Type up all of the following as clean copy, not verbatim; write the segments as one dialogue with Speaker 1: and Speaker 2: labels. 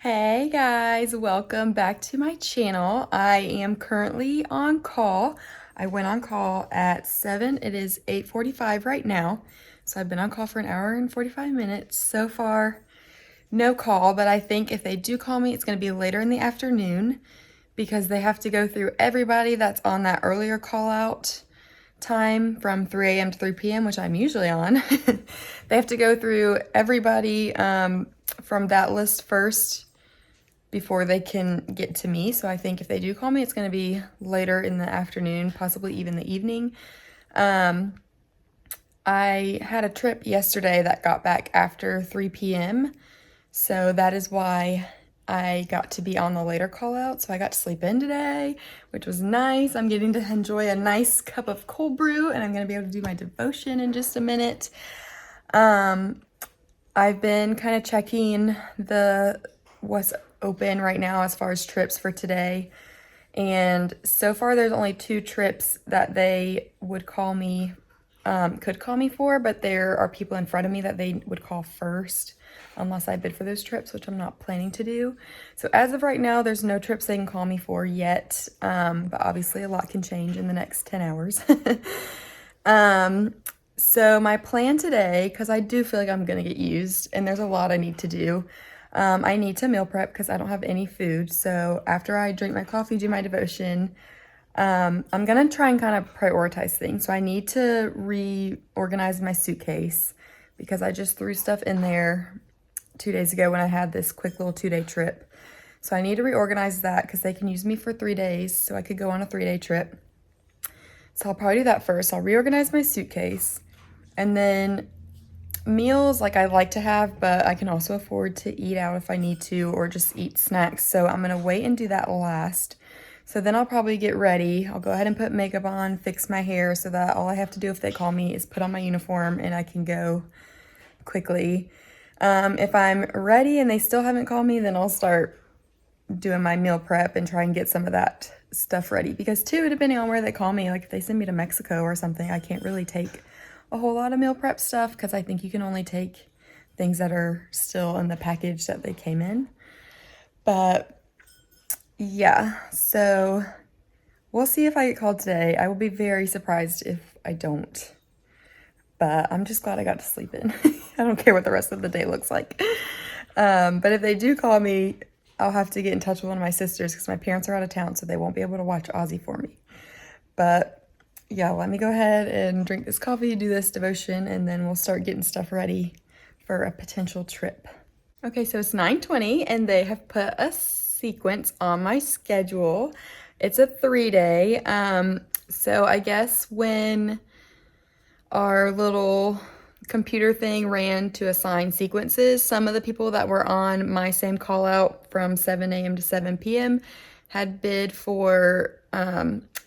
Speaker 1: Hey guys, welcome back to my channel. I am currently on call. I went on call at 7. It is 8:45 right now. So I've been on call for an hour and 45 minutes. So far, no call, but I think if they do call me, it's going to be later in the afternoon because they have to go through everybody that's on that earlier call out time from 3 a.m. to 3 p.m., which I'm usually on. They have to go through everybody from that list first before they can get to me. So I think if they do call me, it's going to be later in the afternoon, possibly even the evening. I had a trip yesterday that got back after 3 p.m. So that is why I got to be on the later call out. So I got to sleep in today, which was nice. I'm getting to enjoy a nice cup of cold brew, and I'm going to be able to do my devotion in just a minute. I've been kind of checking what's open right now as far as trips for today. And so far there's only 2 trips that they would call me, could call me for, but there are people in front of me that they would call first unless I bid for those trips, which I'm not planning to do. So as of right now, there's no trips they can call me for yet. But obviously a lot can change in the next 10 hours. So my plan today, because I do feel like I'm going to get used and there's a lot I need to do. I need to meal prep because I don't have any food. So after I drink my coffee, do my devotion, I'm going to try and kind of prioritize things. So I need to reorganize my suitcase because I just threw stuff in there 2 days ago when I had this quick little 2-day trip. So I need to reorganize that because they can use me for 3 days. So I could go on a 3-day trip. So I'll probably do that first. I'll reorganize my suitcase, and then meals, like I like to have, but I can also afford to eat out if I need to, or just eat snacks. So I'm gonna wait and do that last. So then I'll probably get ready. I'll go ahead and put makeup on, fix my hair so that all I have to do if they call me is put on my uniform and I can go quickly. If I'm ready and they still haven't called me, then I'll start doing my meal prep and try and get some of that stuff ready. Because too, depending on where they call me, like if they send me to Mexico or something, I can't really take a whole lot of meal prep stuff because I think you can only take things that are still in the package that they came in. But yeah, so we'll see if I get called today. I will be very surprised if I don't. But I'm just glad I got to sleep in. I don't care what the rest of the day looks like. But if they do call me, I'll have to get in touch with one of my sisters because my parents are out of town, so they won't be able to watch Ozzy for me. But yeah, let me go ahead and drink this coffee, do this devotion, and then we'll start getting stuff ready for a potential trip. Okay, so it's 9:20 and they have put a sequence on my schedule. It's a 3-day. So I guess when our little computer thing ran to assign sequences, some of the people that were on my same call out from 7 a.m. to 7 p.m. had bid for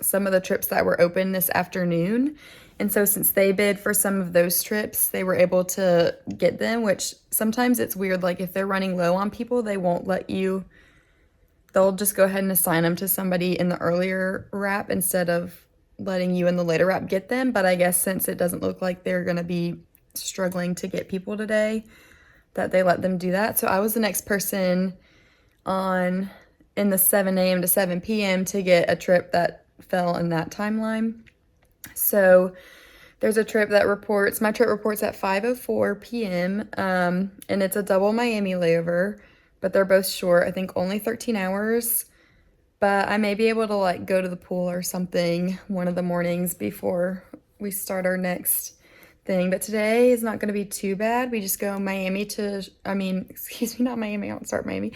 Speaker 1: some of the trips that were open this afternoon. And so since they bid for some of those trips, they were able to get them, which sometimes it's weird. Like if they're running low on people, they won't let you, they'll just go ahead and assign them to somebody in the earlier wrap instead of letting you in the later wrap get them. But I guess since it doesn't look like they're going to be struggling to get people today, that they let them do that. So I was the next person on in the 7 a.m. to 7 p.m. to get a trip that fell in that timeline. So there's a trip that reports, my trip reports at 5:04 p.m. And it's a double Miami layover, but they're both short, I think only 13 hours. But I may be able to like go to the pool or something one of the mornings before we start our next thing. But today is not going to be too bad. We just go Miami to, not Miami, I don't start Miami.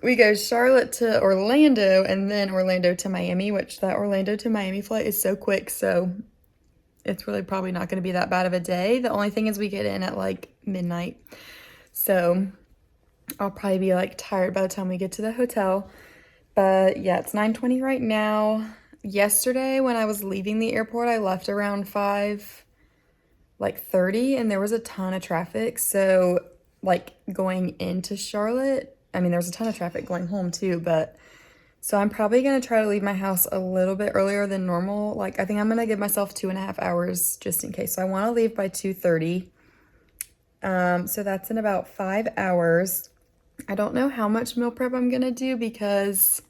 Speaker 1: We go Charlotte to Orlando and then Orlando to Miami, which that Orlando to Miami flight is so quick. So it's really probably not going to be that bad of a day. The only thing is we get in at like midnight. So I'll probably be like tired by the time we get to the hotel. But yeah, it's 9:20 right now. Yesterday when I was leaving the airport, I left around 5:30 and there was a ton of traffic. So like going into Charlotte, there was a ton of traffic going home too, but so I'm probably going to try to leave my house a little bit earlier than normal. Like I think I'm going to give myself 2.5 hours just in case. So I want to leave by 2:30. So that's in about 5 hours. I don't know how much meal prep I'm gonna do because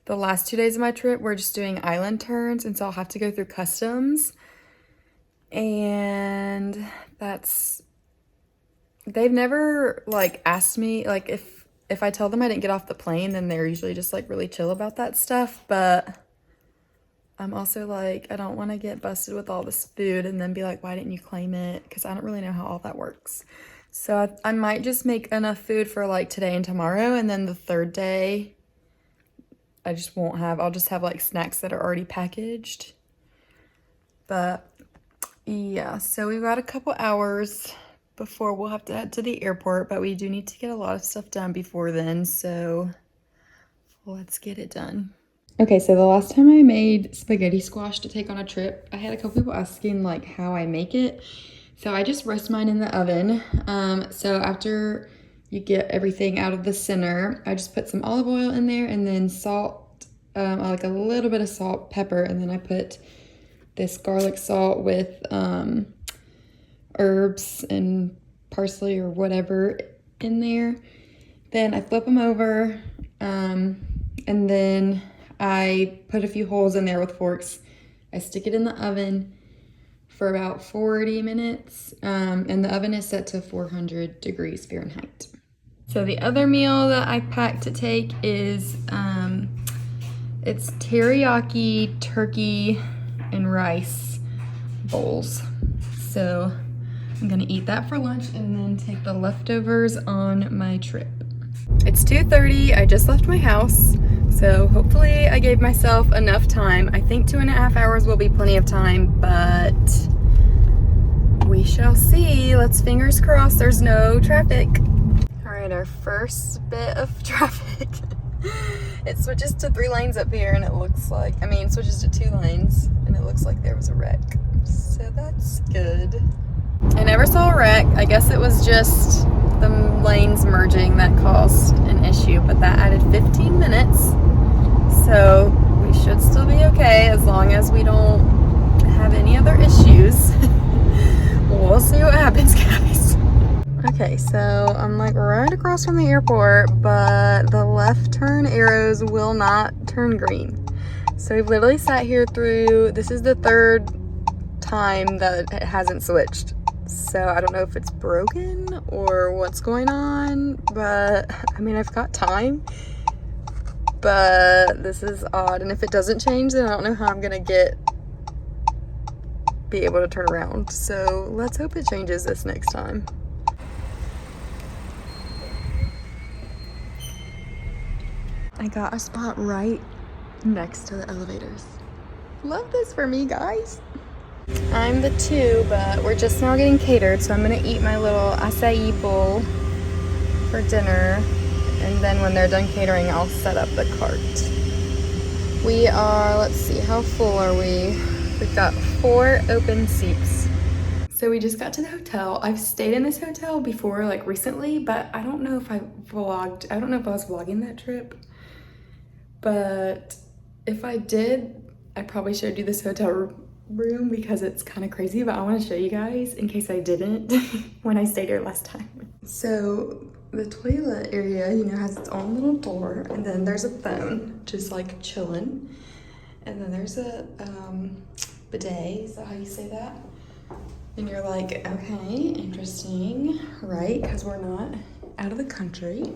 Speaker 1: the last 2 days of my trip we're just doing island turns, and so I'll have to go through customs. And they've never like asked me, like if I tell them I didn't get off the plane, then they're usually just like really chill about that stuff. But I'm also like, I don't want to get busted with all this food and then be like, why didn't you claim it? Because I don't really know how all that works. So I might just make enough food for like today and tomorrow, and then the third day I'll just have like snacks that are already packaged. But yeah, so we've got a couple hours before we'll have to head to the airport, but we do need to get a lot of stuff done before then, so let's get it done. Okay, so the last time I made spaghetti squash to take on a trip, I had a couple people asking like how I make it. So I just rest mine in the oven. So after you get everything out of the center, I just put some olive oil in there and then salt, like a little bit of salt, pepper, and then I put this garlic salt with herbs and parsley or whatever in there. Then I flip them over, and then I put a few holes in there with forks. I stick it in the oven for about 40 minutes, and the oven is set to 400 degrees Fahrenheit. So the other meal that I packed to take is, it's teriyaki turkey and rice bowls. So I'm gonna eat that for lunch and then take the leftovers on my trip. It's 2:30, I just left my house, so hopefully I gave myself enough time. I think 2.5 hours will be plenty of time, but we shall see. Let's fingers crossed there's no traffic. All right, our first bit of traffic. It switches to 3 lanes up here, and it looks like, it switches to 2 lanes, and it looks like there was a wreck. So that's good. I never saw a wreck. I guess it was just the lanes merging that caused an issue, but that added 15 minutes. So we should still be okay as long as we don't have any other issues. We'll see what happens, guys. Okay, so I'm like right across from the airport, but the left turn arrows will not turn green. So we've literally sat here this is the 3rd time that it hasn't switched. So I don't know if it's broken or what's going on, but I've got time, but this is odd. And if it doesn't change, then I don't know how I'm gonna be able to turn around. So let's hope it changes this next time. I got a spot right next to the elevators. Love this for me, guys. I'm the 2, but we're just now getting catered, so I'm gonna eat my little acai bowl for dinner, and then when they're done catering, I'll set up the cart. We are, let's see, how full are we? We've got 4 open seats. So we just got to the hotel. I've stayed in this hotel before, like recently, but I don't know if I was vlogging that trip, but if I did, I probably showed you this hotel room because it's kind of crazy, but I want to show you guys in case I didn't when I stayed here last time. So the toilet area, has its own little door, and then there's a phone just like chilling, and then there's a bidet. Is that how you say that? And you're like, okay, interesting, right? Because we're not out of the country.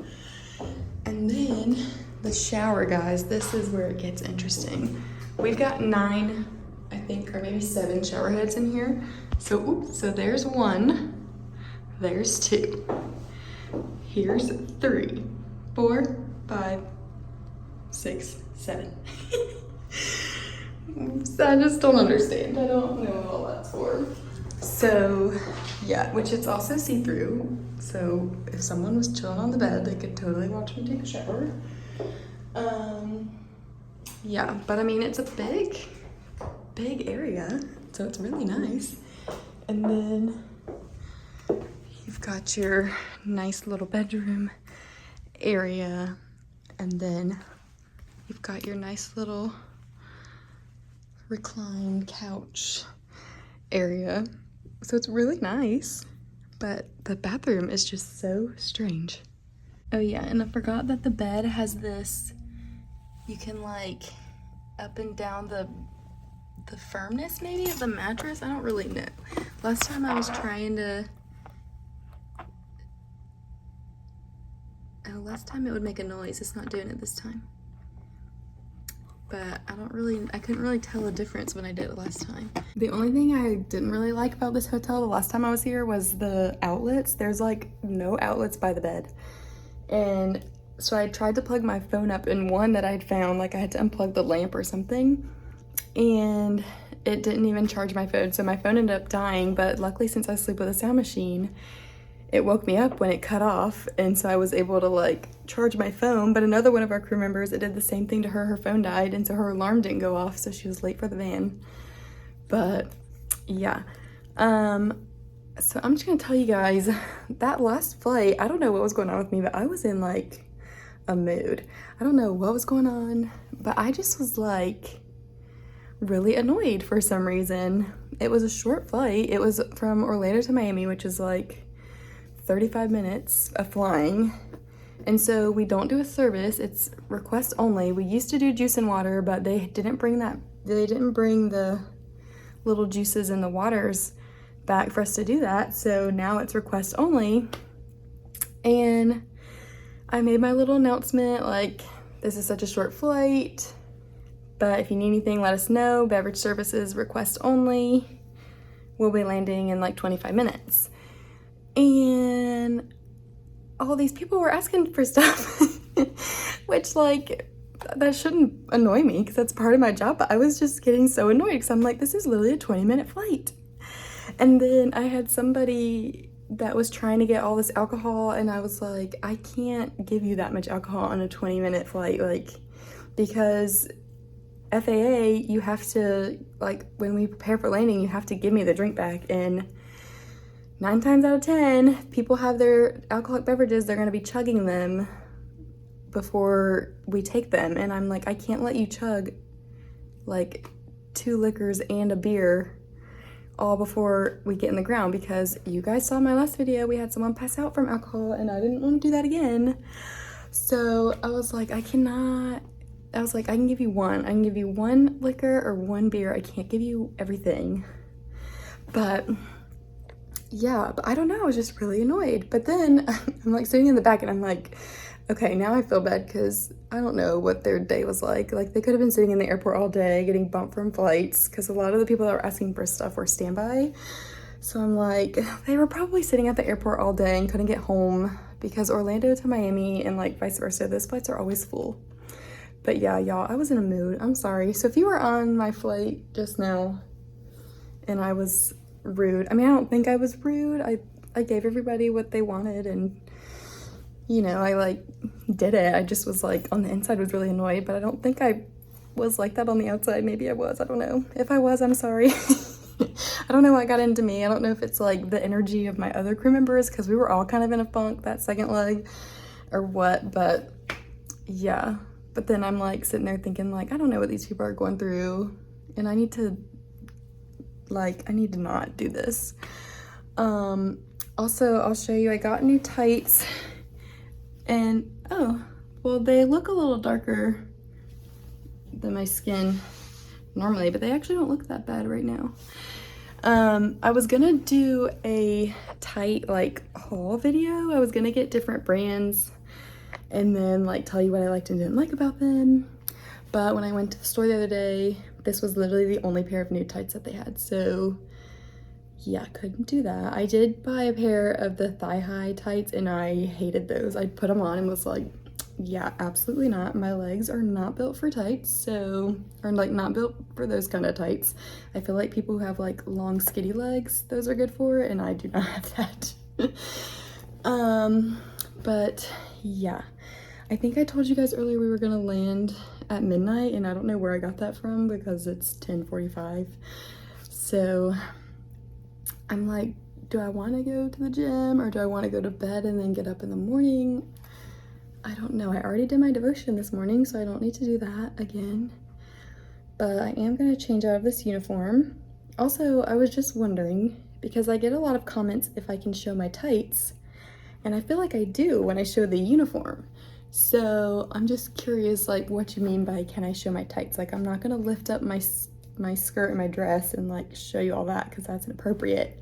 Speaker 1: And then the shower, guys, this is where it gets interesting. We've got 9, I think, or maybe 7 shower heads in here. So there's 1, there's 2, here's 3, 4, 5, 6, 7. I just don't understand. I don't know what all that's for. So yeah, which it's also see-through. So if someone was chilling on the bed, they could totally watch me take a shower. Yeah, but it's a big area, so it's really nice. And then you've got your nice little bedroom area, and then you've got your nice little recline couch area. So it's really nice, but the bathroom is just so strange. Oh yeah, and I forgot that the bed has this, you can like up and down the firmness maybe of the mattress. I don't really know. Last time I was trying to, oh, last time it would make a noise. It's not doing it this time. But I couldn't really tell a difference when I did it last time. The only thing I didn't really like about this hotel the last time I was here was the outlets. There's like no outlets by the bed. And so I tried to plug my phone up in one that I'd found, like I had to unplug the lamp or something, and it didn't even charge my phone. So my phone ended up dying, but luckily since I sleep with a sound machine, it woke me up when it cut off, and so I was able to like charge my phone. But another one of our crew members, it did the same thing to her. Her phone died, and so her alarm didn't go off, so she was late for the van. But yeah, so I'm just gonna tell you guys, that last flight, I don't know what was going on with me, but I was in like a mood. I don't know what was going on, but I just was like really annoyed for some reason. It was a short flight. It was from Orlando to Miami, which is like 35 minutes of flying, and so we don't do a service. It's request only. We used to do juice and water, but they didn't bring the little juices and the waters back for us to do that, so now it's request only. And I made my little announcement like, this is such a short flight, but if you need anything, let us know. Beverage services request only. We'll be landing in like 25 minutes. And all these people were asking for stuff, which like, that shouldn't annoy me because that's part of my job, but I was just getting so annoyed because I'm like, this is literally a 20-minute flight. And then I had somebody that was trying to get all this alcohol, and I was like, I can't give you that much alcohol on a 20-minute flight, like, because FAA, you have to, like, when we prepare for landing, you have to give me the drink back, and 9 times out of 10, people have their alcoholic beverages, they're gonna be chugging them before we take them, and I'm like, I can't let you chug like 2 liquors and a beer all before we get in the ground, because you guys saw my last video, we had someone pass out from alcohol, and I didn't want to do that again. So I was like, I can give you one. I can give you 1 liquor or 1 beer. I can't give you everything. But yeah, but I don't know, I was just really annoyed. But then I'm like sitting in the back and I'm like, okay, now I feel bad because I don't know what their day was like. Like, they could have been sitting in the airport all day getting bumped from flights, because a lot of the people that were asking for stuff were standby. So I'm like, they were probably sitting at the airport all day and couldn't get home, because Orlando to Miami and like vice versa, those flights are always full. But yeah, y'all, I was in a mood. I'm sorry. So if you were on my flight just now and I was rude, I mean, I don't think I was rude. I gave everybody what they wanted, and you know, I like did it. I just was like, on the inside was really annoyed, but I don't think I was like that on the outside. Maybe I was, I don't know. If I was, I'm sorry. I don't know what got into me. I don't know if it's like the energy of my other crew members, because we were all kind of in a funk that second leg, or what, but yeah. But then I'm like sitting there thinking like, I don't know what these people are going through, and I need to not do this. Also, I'll show you, I got new tights. And, oh, well, they look a little darker than my skin normally, but they actually don't look that bad right now. I was gonna do a tight, like, haul video. I was gonna get different brands and then, like, tell you what I liked and didn't like about them. But when I went to the store the other day, this was literally the only pair of nude tights that they had. So yeah, couldn't do that. I did buy a pair of the thigh-high tights, and I hated those. I put them on and was like, yeah, absolutely not. My legs are not built for tights, so, or like not built for those kind of tights. I feel like people who have like long skinny legs, those are good for, and I do not have that. But yeah, I think I told you guys earlier we were gonna land at midnight, and I don't know where I got that from because it's 10:45. So I'm like, do I want to go to the gym, or do I want to go to bed and then get up in the morning? I don't know. I already did my devotion this morning, so I don't need to do that again. But I am going to change out of this uniform. Also, I was just wondering, because I get a lot of comments if I can show my tights, And I feel like I do when I show the uniform. So I'm just curious, like, what you mean by can I show my tights? Like, I'm not gonna lift up my skirt and my dress and like show you all that because that's inappropriate.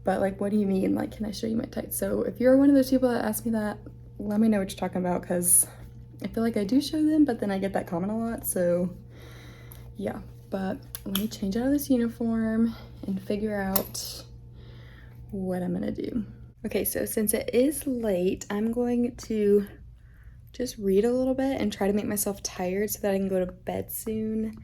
Speaker 1: But like, what do you mean? Like, can I show you my tights? So if you're one of those people that ask me that, let me know what you're talking about, because I feel like I do show them, but then I get that comment a lot. So yeah, but let me change out of this uniform and figure out what I'm gonna do. Okay, so since it is late, I'm going to just read a little bit and try to make myself tired so that I can go to bed soon.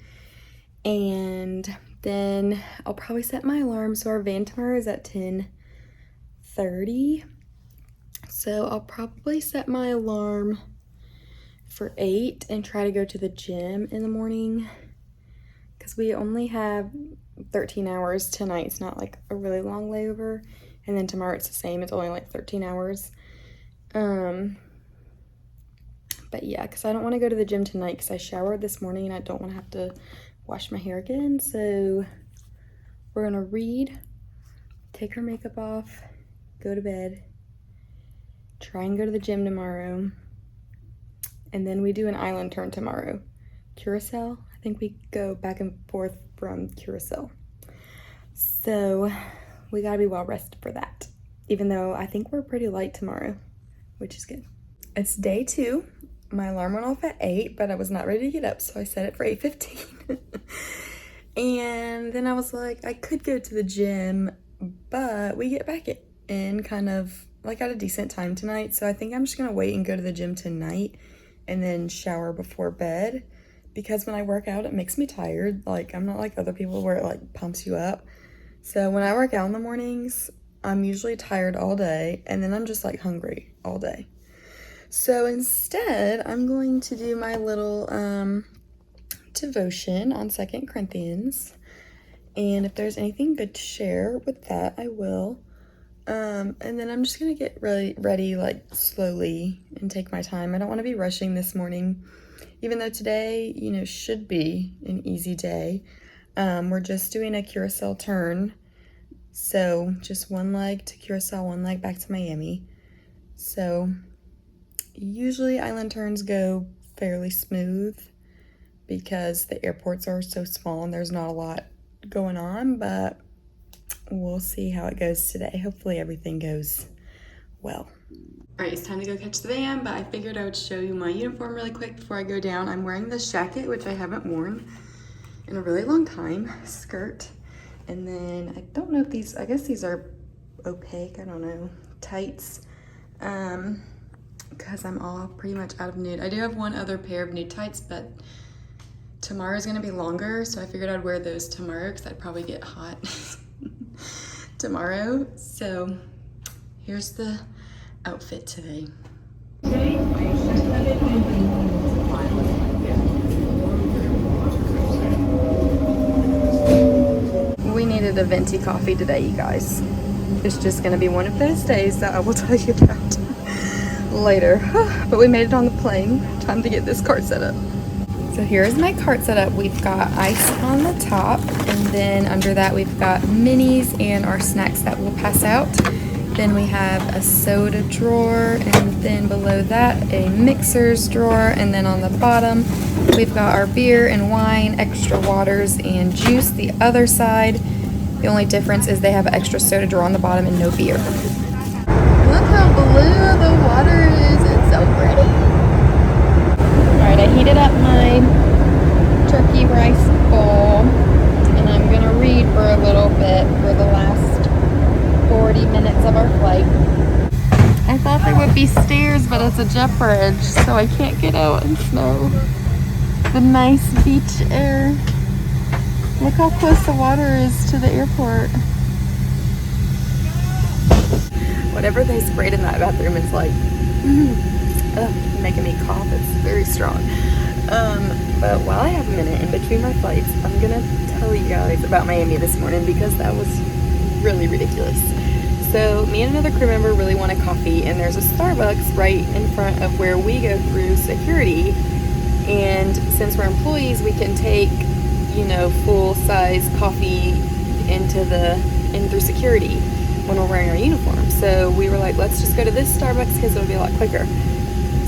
Speaker 1: And then I'll probably set my alarm. So our van tomorrow is at 10:30. So I'll probably set my alarm for 8 and try to go to the gym in the morning, because we only have 13 hours tonight. It's not like a really long layover. And then tomorrow it's the same. It's only like 13 hours. But yeah, because I don't want to go to the gym tonight because I showered this morning and I don't want to have to wash my hair again. So we're going to read, take our makeup off, go to bed, try and go to the gym tomorrow. And then we do an island turn tomorrow. Curacao. I think we go back and forth from Curacao. So we gotta be well rested for that, even though I think we're pretty light tomorrow, which is good. It's day 2. My alarm went off at 8, but I was not ready to get up, so I set it for 8:15. And then I was like, I could go to the gym, but we get back in kind of like at a decent time tonight, so I think I'm just gonna wait and go to the gym tonight and then shower before bed, because when I work out, it makes me tired. Like, I'm not like other people where it like pumps you up. So when I work out in the mornings, I'm usually tired all day, and then I'm just like hungry all day. So instead, I'm going to do my little devotion on 2 Corinthians. And if there's anything good to share with that, I will. And then I'm just gonna get really ready like slowly and take my time. I don't want to be rushing this morning, even though today, you know, should be an easy day. We're just doing a Curacao turn. So just one leg to Curacao, one leg back to Miami. So usually island turns go fairly smooth because the airports are so small and there's not a lot going on, but we'll see how it goes today. Hopefully everything goes well. All right, it's time to go catch the van, but I figured I would show you my uniform really quick before I go down. I'm wearing this jacket, which I haven't worn in a really long time, skirt. And then I don't know if these, I guess these are opaque, I don't know, tights. Because I'm all pretty much out of nude. I do have one other pair of nude tights, but tomorrow's gonna be longer, so I figured I'd wear those tomorrow because I'd probably get hot tomorrow. So here's the outfit today. We needed a venti coffee today, you guys. It's just gonna be one of those days that I will tell you about later. But we made it on the plane. Time to get this cart set up. So here's my cart set up. We've got ice on the top, and then under that we've got minis and our snacks that we'll pass out. Then we have a soda drawer, and then below that a mixers drawer, and then on the bottom we've got our beer and wine, extra waters and juice. The other side, the only difference is they have an extra soda drawer on the bottom and no beer. Look how blue the water is. It's so pretty. Alright, I heated up my turkey rice bowl, and I'm gonna read for a little bit for the last 40 minutes of our flight. I thought there would be stairs, but it's a jet bridge, so I can't get out and smell the nice beach air. Look how close the water is to the airport. Whatever they sprayed in that bathroom is like making me cough. It's very strong. But while I have a minute in between my flights, I'm gonna tell you guys about Miami this morning because that was really ridiculous. So me and another crew member really wanted coffee, and there's a Starbucks right in front of where we go through security. And since we're employees, we can take, you know, full size coffee in through security. when we're wearing our uniform. So we were like, let's just go to this Starbucks because it'll be a lot quicker.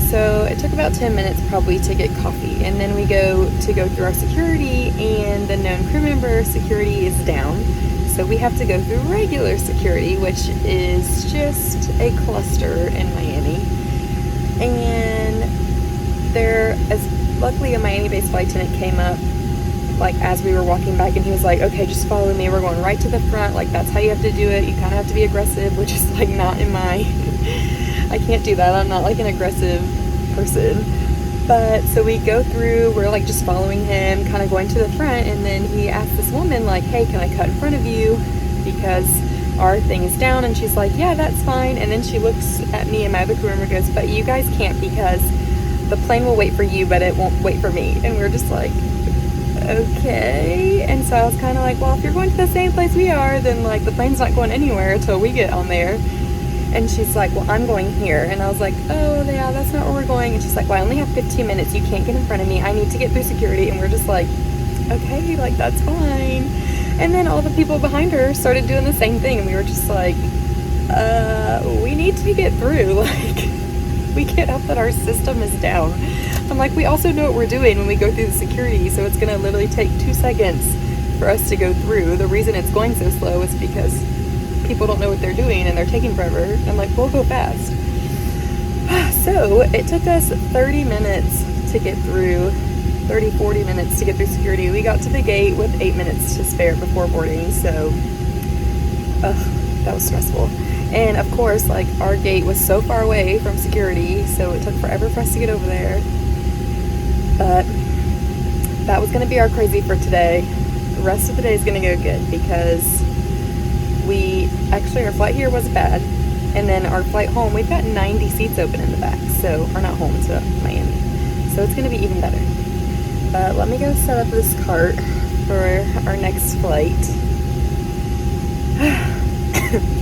Speaker 1: So it took about 10 minutes probably to get coffee, and then we go through our security, and the known crew member security is down. So we have to go through regular security, which is just a cluster in Miami. And luckily a Miami-based flight attendant came up like as we were walking back, and he was like, okay, just follow me, we're going right to the front, like that's how you have to do it, you kind of have to be aggressive, which is like not in my I can't do that, I'm not like an aggressive person. But so we go through, we're like just following him, kind of going to the front, and then he asked this woman like, hey, can I cut in front of you because our thing is down? And she's like, yeah, that's fine. And then she looks at me and my other crew member goes, but you guys can't because the plane will wait for you, but it won't wait for me. And we're just like, okay. And so I was kind of like, well, if you're going to the same place we are, then like the plane's not going anywhere until we get on there. And she's like, well, I'm going here. And I was like, oh yeah, that's not where we're going. And she's like, well, I only have 15 minutes, you can't get in front of me, I need to get through security. And we're just like, okay, like that's fine. And then all the people behind her started doing the same thing, and we were just like, we need to get through, like we can't help that our system is down. I'm like, we also know what we're doing when we go through the security, so it's gonna literally take 2 seconds for us to go through. The reason it's going so slow is because people don't know what they're doing and they're taking forever. I'm like, we'll go fast. So it took us 30 minutes to get through, 40 minutes to get through security. We got to the gate with 8 minutes to spare before boarding, so that was stressful. And of course, like our gate was so far away from security, so it took forever for us to get over there. But that was gonna be our crazy for today. The rest of the day is gonna go good because our flight here was bad, and then our flight home, we've got 90 seats open in the back, so, or not home, to Miami. So it's gonna be even better. But let me go set up this cart for our next flight.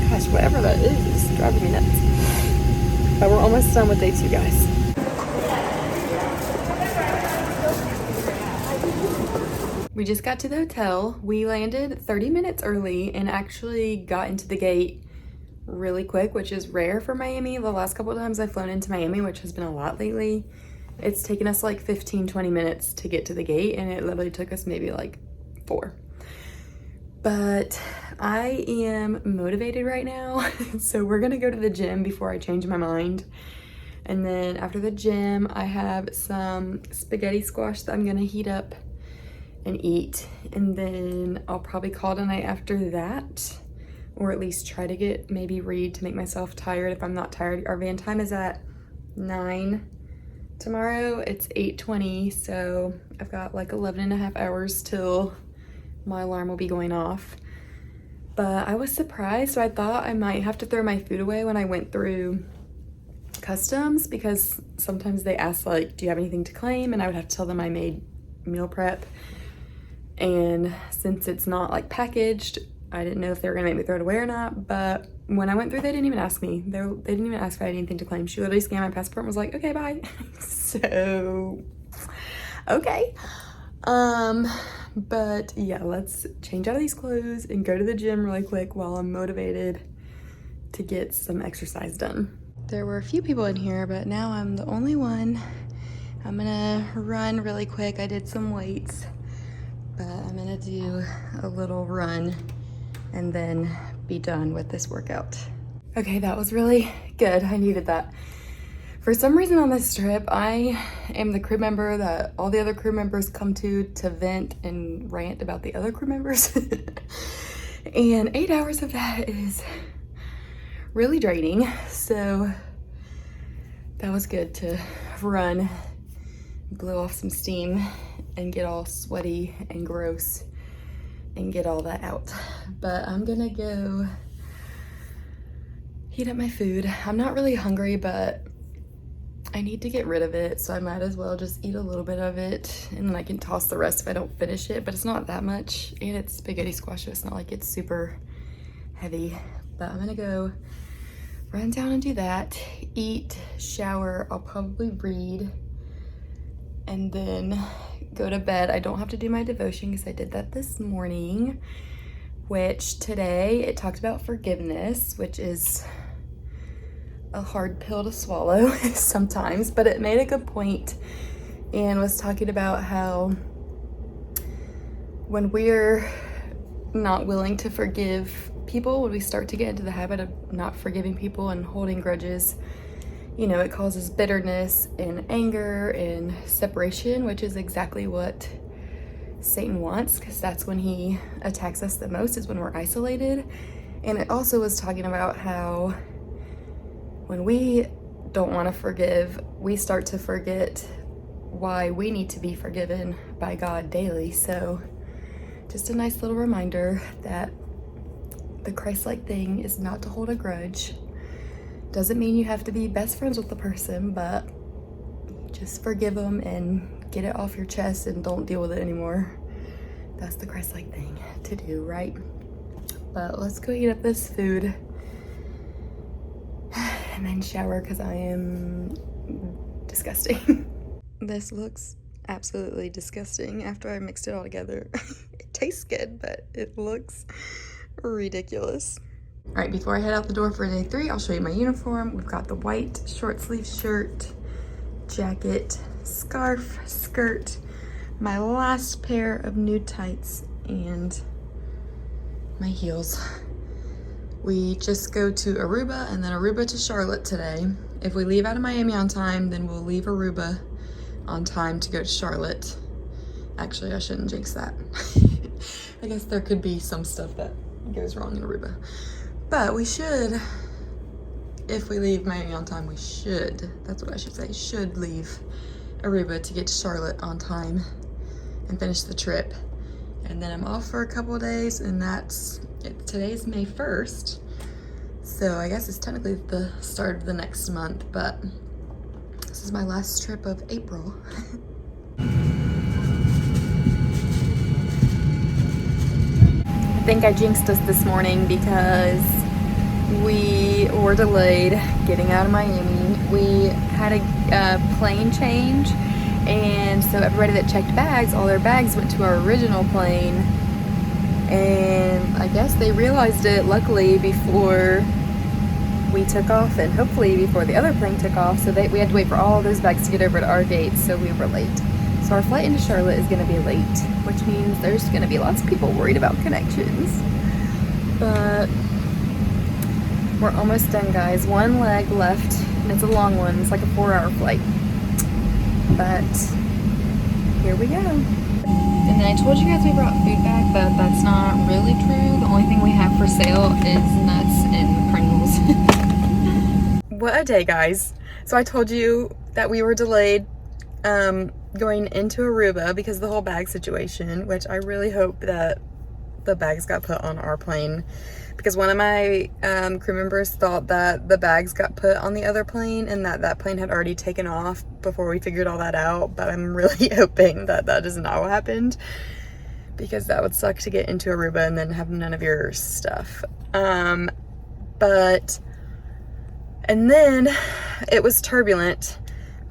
Speaker 1: Gosh, whatever that is driving me nuts. But we're almost done with day 2, guys. We just got to the hotel. We landed 30 minutes early and actually got into the gate really quick, which is rare for Miami. The last couple of times I've flown into Miami, which has been a lot lately, it's taken us like 15-20 minutes to get to the gate, and it literally took us maybe like 4. But I am motivated right now. So we're gonna go to the gym before I change my mind. And then after the gym, I have some spaghetti squash that I'm gonna heat up and eat. And then I'll probably call it a night after that, or at least try to maybe read to make myself tired if I'm not tired. Our van time is at 9 tomorrow. It's 8:20, so I've got like 11.5 hours till my alarm will be going off. But I was surprised, so I thought I might have to throw my food away when I went through customs, because sometimes they ask like, do you have anything to claim? And I would have to tell them I made meal prep. And since it's not like packaged, I didn't know if they were gonna make me throw it away or not. But when I went through, they didn't even ask me. They didn't even ask if I had anything to claim. She literally scanned my passport and was like, okay, bye. So, okay. But yeah, let's change out of these clothes and go to the gym really quick while I'm motivated to get some exercise done. There were a few people in here, but now I'm the only one. I'm gonna run really quick. I did some weights, but I'm gonna do a little run and then be done with this workout. Okay, that was really good. I needed that. For some reason on this trip, I am the crew member that all the other crew members come to vent and rant about the other crew members. And 8 hours of that is really draining. So that was good to run, blow off some steam, and get all sweaty and gross and get all that out. But I'm gonna go heat up my food. I'm not really hungry, but I need to get rid of it, so I might as well just eat a little bit of it, and then I can toss the rest if I don't finish it. But it's not that much, and it's spaghetti squash, so it's not like it's super heavy. But I'm gonna go run down and do that, eat, shower, I'll probably read, and then go to bed. I don't have to do my devotion because I did that this morning, which today it talked about forgiveness, which is a hard pill to swallow sometimes, but it made a good point and was talking about how when we're not willing to forgive people, when we start to get into the habit of not forgiving people and holding grudges, you know, it causes bitterness and anger and separation, which is exactly what Satan wants, because that's when he attacks us the most, is when we're isolated. And it also was talking about how when we don't want to forgive, we start to forget why we need to be forgiven by God daily. So just a nice little reminder that the Christ-like thing is not to hold a grudge. Doesn't mean you have to be best friends with the person, but just forgive them and get it off your chest and don't deal with it anymore. That's the Christ-like thing to do, right? But let's go eat up this food and then shower, because I am disgusting. This looks absolutely disgusting after I mixed it all together. It tastes good, but it looks ridiculous. All right, before I head out the door for day 3, I'll show you my uniform. We've got the white short sleeve shirt, jacket, scarf, skirt, my last pair of nude tights, and my heels. We just go to Aruba and then Aruba to Charlotte today. If we leave out of Miami on time, then we'll leave Aruba on time to go to Charlotte. Actually, I shouldn't jinx that. I guess there could be some stuff that goes wrong in Aruba. But we should, if we leave Miami on time, we should, that's what I should say, should leave Aruba to get to Charlotte on time and finish the trip. And then I'm off for a couple of days, and that's it. Today's May 1st, so I guess it's technically the start of the next month, but this is my last trip of April. I think I jinxed us this morning because we were delayed getting out of Miami. We had a plane change, and so everybody that checked bags, all their bags went to our original plane, and I guess they realized it luckily before we took off, and hopefully before the other plane took off, so we had to wait for all those bags to get over to our gate, so we were late. So our flight into Charlotte is going to be late, which means there's going to be lots of people worried about connections. But we're almost done, guys. One leg left, and it's a long one. It's like a 4-hour flight. But here we go. And then I told you guys we brought food back, but that's not really true. The only thing we have for sale is nuts and Pringles. What a day, guys. So I told you that we were delayed going into Aruba because of the whole bag situation, which I really hope that the bags got put on our plane, because one of my crew members thought that the bags got put on the other plane and that plane had already taken off before we figured all that out. But I'm really hoping that that is not what happened, because that would suck to get into Aruba and then have none of your stuff. And then it was turbulent,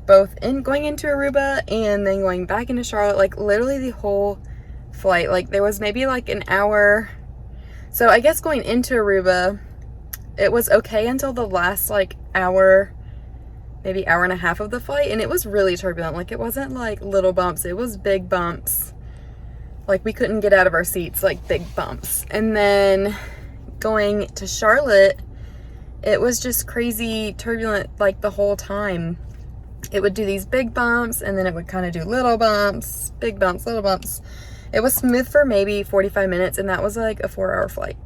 Speaker 1: both in going into Aruba and then going back into Charlotte. Like literally the whole flight, like there was maybe like an hour. So I guess going into Aruba, it was okay until the last like hour, maybe hour and a half of the flight, and it was really turbulent. Like it wasn't like little bumps, it was big bumps. Like we couldn't get out of our seats, like big bumps. And then going to Charlotte, it was just crazy turbulent like the whole time. It would do these big bumps, and then it would kind of do little bumps, big bumps, little bumps. It was smooth for maybe 45 minutes, and that was like a 4-hour flight.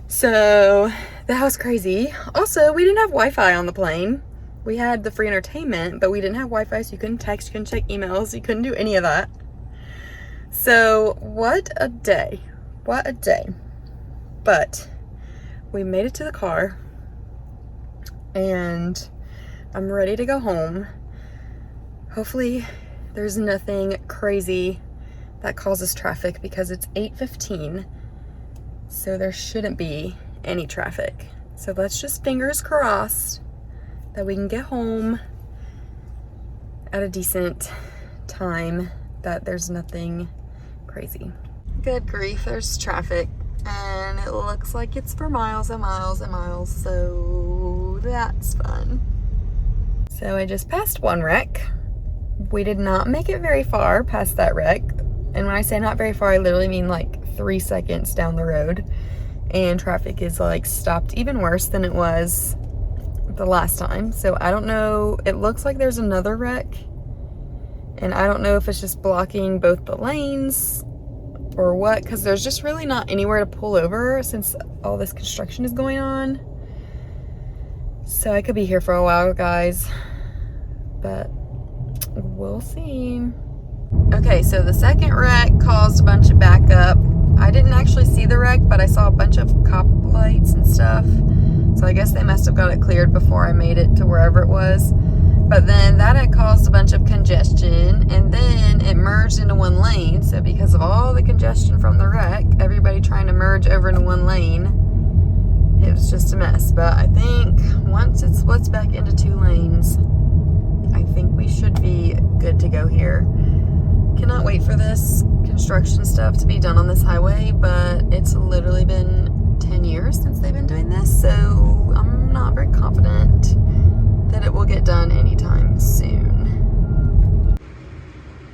Speaker 1: So that was crazy. Also, we didn't have Wi-Fi on the plane. We had the free entertainment, but we didn't have Wi-Fi, so you couldn't text, you couldn't check emails, you couldn't do any of that. So what a day. What a day. But we made it to the car, and I'm ready to go home. Hopefully there's nothing crazy that causes traffic, because it's 8:15, so there shouldn't be any traffic. So let's just fingers crossed that we can get home at a decent time, that there's nothing crazy. Good grief, there's traffic. and it looks like it's for miles and miles and miles, so that's fun. So I just passed one wreck. We did not make it very far past that wreck, and when I say not very far, I literally mean like 3 seconds down the road, and traffic is like stopped even worse than it was the last time. So I don't know, it looks like there's another wreck, and I don't know if it's just blocking both the lanes or what, because there's just really not anywhere to pull over since all this construction is going on. So I could be here for a while, guys, but we'll see. Okay, so the second wreck caused a bunch of backup. I didn't actually see the wreck, but I saw a bunch of cop lights and stuff, so I guess they must have got it cleared before I made it to wherever it was. But then that had caused a bunch of congestion, and then it merged into one lane. So because of all the congestion from the wreck, everybody trying to merge over into one lane, it was just a mess. But I think once it splits back into 2 lanes, I think we should be good to go here. Cannot wait for this construction stuff to be done on this highway, but it's literally been 10 years since they've been doing this, so I'm not very confident that it will get done anytime soon.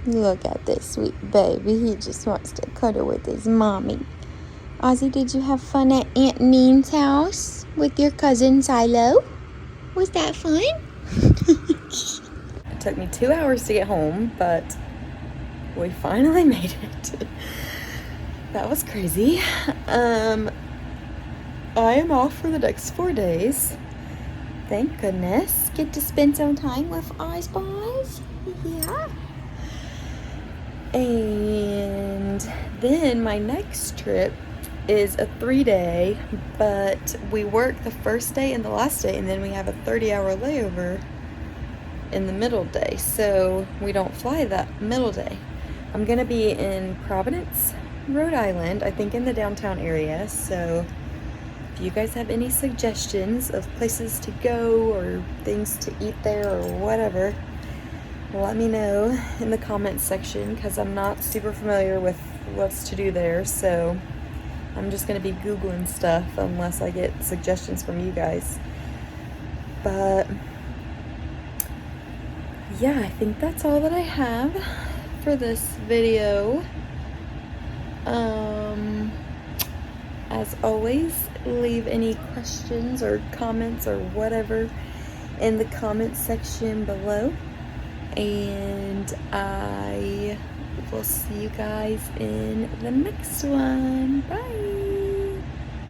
Speaker 2: Look at this sweet baby. He just wants to cuddle with his mommy. Ozzy, did you have fun at Aunt Neen's house with your cousin Silo? Was that fun?
Speaker 1: It took me 2 hours to get home, but we finally made it. That was crazy. I am off for the next 4 days. Thank goodness. Get to spend some time with Oz Boys. Yeah. And then my next trip is a 3-day, but we work the first day and the last day, and then we have a 30-hour layover in the middle day, so we don't fly that middle day. I'm gonna be in Providence, Rhode Island, I think in the downtown area, so if you guys have any suggestions of places to go or things to eat there or whatever, let me know in the comments section, because I'm not super familiar with what's to do there, so I'm just going to be Googling stuff unless I get suggestions from you guys. But yeah, I think that's all that I have for this video. As always, leave any questions or comments or whatever in the comments section below, and I will see you guys in the next one. Bye.